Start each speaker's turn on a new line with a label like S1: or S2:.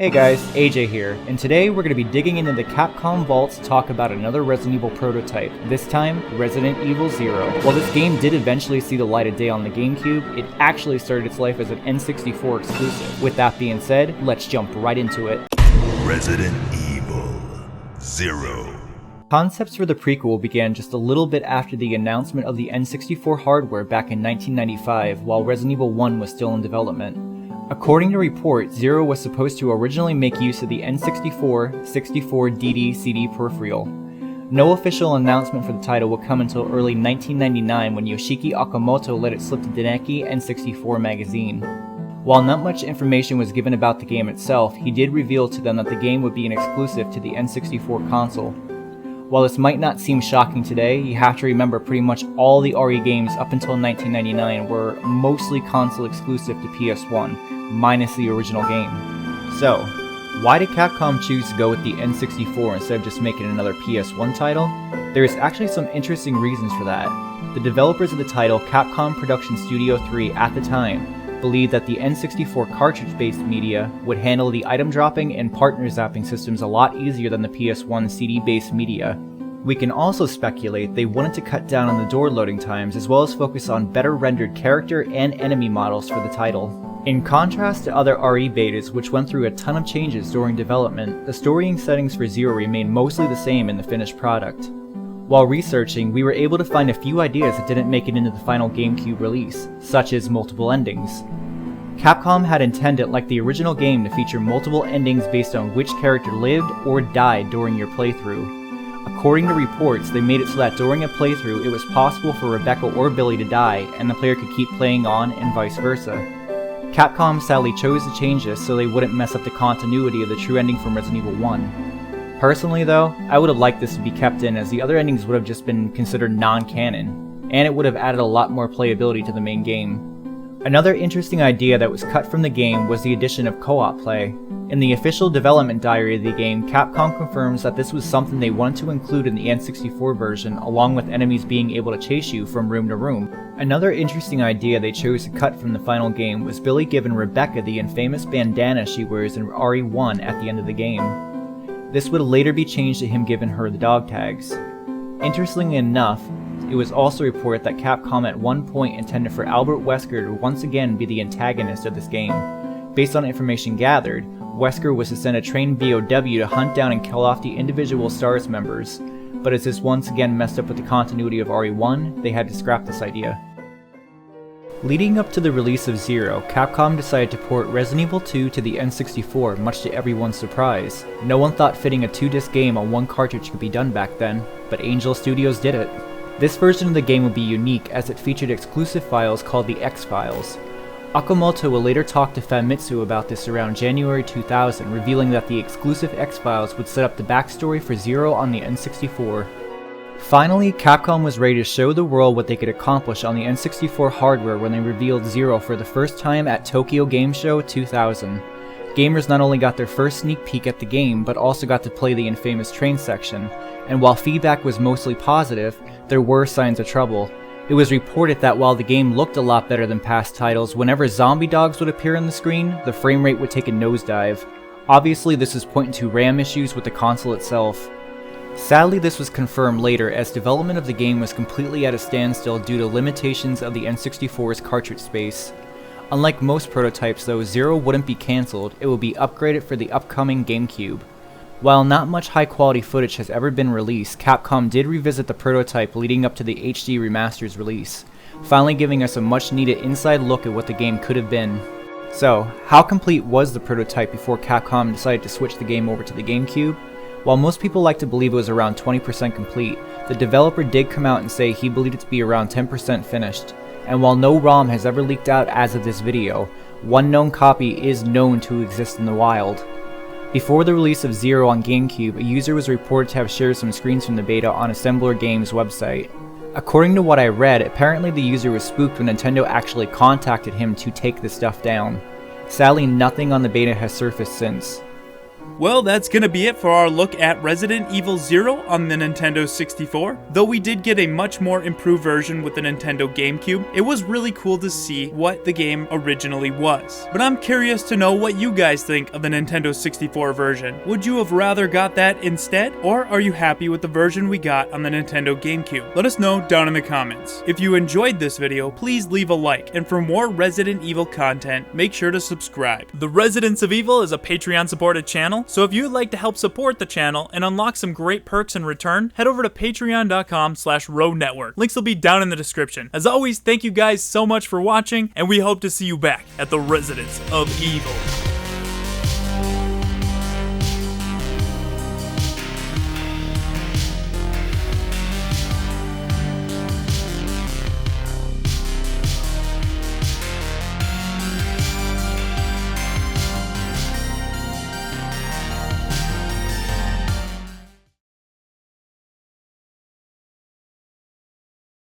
S1: Hey guys, AJ here, and today we're going to be digging into the Capcom vault to talk about another Resident Evil prototype, this time Resident Evil 0. While this game did eventually see the light of day on the GameCube, it actually started its life as an N64 exclusive. With that being said, let's jump right into it.
S2: Resident Evil 0.
S1: Concepts for the prequel began just a little bit after the announcement of the N64 hardware back in 1995, while Resident Evil 1 was still in development. According to reports, Zero was supposed to originally make use of the N64 64DD CD peripheral. No official announcement for the title would come until early 1999 when Yoshiki Okamoto let it slip to Deneki N64 magazine. While not much information was given about the game itself, he did reveal to them that the game would be an exclusive to the N64 console. While this might not seem shocking today, you have to remember pretty much all the RE games up until 1999 were mostly console exclusive to PS1, minus the original game. So, why did Capcom choose to go with the N64 instead of just making another PS1 title? There is actually some interesting reasons for that. The developers of the title, Capcom Production Studio 3 at the time, believed that the N64 cartridge-based media would handle the item dropping and partner zapping systems a lot easier than the PS1 CD-based media. We can also speculate they wanted to cut down on the door loading times as well as focus on better rendered character and enemy models for the title. In contrast to other RE betas which went through a ton of changes during development, the story and settings for Zero remained mostly the same in the finished product. While researching, we were able to find a few ideas that didn't make it into the final GameCube release, such as multiple endings. Capcom had intended, like the original game, to feature multiple endings based on which character lived or died during your playthrough. According to reports, they made it so that during a playthrough it was possible for Rebecca or Billy to die, and the player could keep playing on and vice versa. Capcom sadly chose to change this so they wouldn't mess up the continuity of the true ending from Resident Evil 1. Personally though, I would have liked this to be kept in as the other endings would have just been considered non-canon, and it would have added a lot more playability to the main game. Another interesting idea that was cut from the game was the addition of co-op play. In the official development diary of the game, Capcom confirms that this was something they wanted to include in the N64 version, along with enemies being able to chase you from room to room. Another interesting idea they chose to cut from the final game was Billy giving Rebecca the infamous bandana she wears in RE1 at the end of the game. This would later be changed to him giving her the dog tags. Interestingly enough, it was also reported that Capcom at one point intended for Albert Wesker to once again be the antagonist of this game. Based on information gathered, Wesker was to send a trained BOW to hunt down and kill off the individual STARS members, but as this once again messed up with the continuity of RE1, they had to scrap this idea. Leading up to the release of Zero, Capcom decided to port Resident Evil 2 to the N64, much to everyone's surprise. No one thought fitting a 2-disc game on one cartridge could be done back then, but Angel Studios did it. This version of the game would be unique as it featured exclusive files called the X-Files. Okamoto will later talk to Famitsu about this around January 2000, revealing that the exclusive X-Files would set up the backstory for Zero on the N64. Finally, Capcom was ready to show the world what they could accomplish on the N64 hardware when they revealed Zero for the first time at Tokyo Game Show 2000. Gamers not only got their first sneak peek at the game, but also got to play the infamous train section, and while feedback was mostly positive, there were signs of trouble. It was reported that while the game looked a lot better than past titles, whenever zombie dogs would appear on the screen, the frame rate would take a nosedive. Obviously this is pointing to RAM issues with the console itself. Sadly, this was confirmed later as development of the game was completely at a standstill due to limitations of the N64's cartridge space. Unlike most prototypes though, Zero wouldn't be cancelled, it would be upgraded for the upcoming GameCube. While not much high quality footage has ever been released, Capcom did revisit the prototype leading up to the HD Remaster's release, finally giving us a much needed inside look at what the game could have been. So, how complete was the prototype before Capcom decided to switch the game over to the GameCube? While most people like to believe it was around 20% complete, the developer did come out and say he believed it to be around 10% finished. And while no ROM has ever leaked out as of this video, one known copy is known to exist in the wild. Before the release of Zero on GameCube, a user was reported to have shared some screens from the beta on Assembler Games' website. According to what I read, apparently the user was spooked when Nintendo actually contacted him to take the stuff down. Sadly, nothing on the beta has surfaced since.
S3: Well, that's gonna be it for our look at Resident Evil 0 on the Nintendo 64. Though we did get a much more improved version with the Nintendo GameCube, it was really cool to see what the game originally was. But I'm curious to know what you guys think of the Nintendo 64 version. Would you have rather got that instead, or are you happy with the version we got on the Nintendo GameCube? Let us know down in the comments. If you enjoyed this video, please leave a like, and for more Resident Evil content, make sure to subscribe. The Residents of Evil is a Patreon supported channel, so if you'd like to help support the channel and unlock some great perks in return, head over to patreon.com/ROE Network. Links will be down in the description. As always, thank you guys so much for watching, and we hope to see you back at the Residents of Evil.